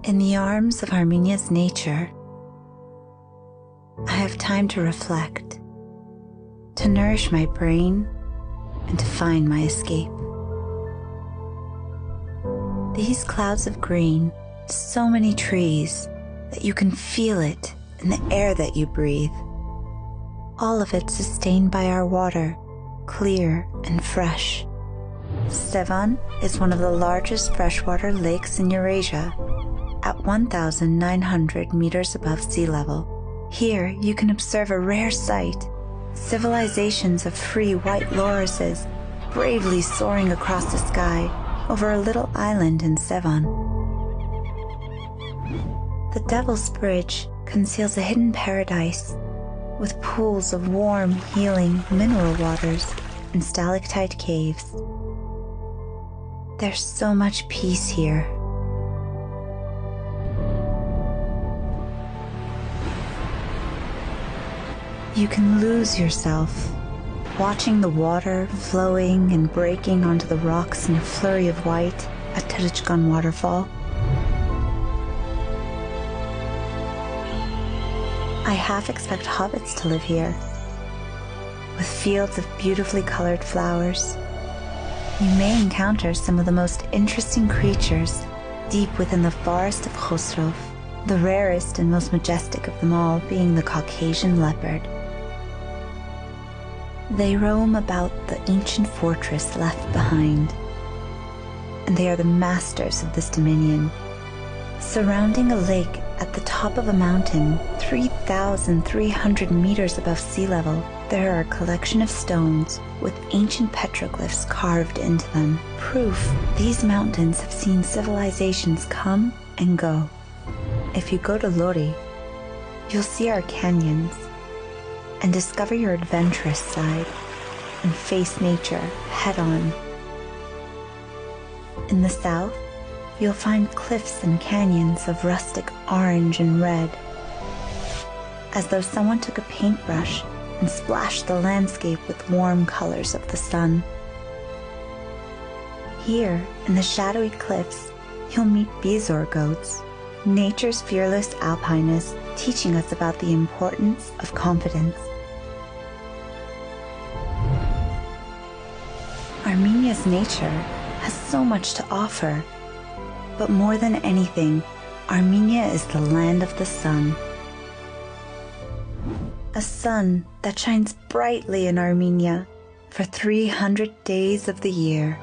In the arms of Armenia's nature, I have time to reflect, to nourish my brain, and to find my escape. These clouds of green, so many trees that you can feel it in the air that you breathe. All of it sustained by our water, clear and fresh. Sevan is one of the largest freshwater lakes in Eurasia, at 1,900 meters above sea level. Here you can observe a rare sight, civilizations of free white lorises bravely soaring across the sky over a little island in Sevan. The Devil's Bridge conceals a hidden paradise with pools of warm, healing mineral waters and stalactite caves. There's so much peace here. You can lose yourself, watching the water flowing and breaking onto the rocks in a flurry of white at Terechkan waterfall. I half expect hobbits to live here, with fields of beautifully colored flowers. You may encounter some of the most interesting creatures deep within the forest of Khosrov, the rarest and most majestic of them all being the Caucasian leopard. They roam about the ancient fortress left behind, and they are the masters of this dominion. Surrounding a lake at the top of a mountain, 3,300 meters above sea level, there are a collection of stones with ancient petroglyphs carved into them. Proof these mountains have seen civilizations come and go. If you go to Lori, you'll see our canyons and discover your adventurous side and face nature head-on. In the south, you'll find cliffs and canyons of rustic orange and red, as though someone took a paintbrush and splashed the landscape with warm colors of the sun. Here, in the shadowy cliffs, you'll meet Bizor goats, nature's fearless alpinists teaching us about the importance of confidence. Armenia's nature has so much to offer, but more than anything, Armenia is the land of the sun. A sun that shines brightly in Armenia for 300 days of the year.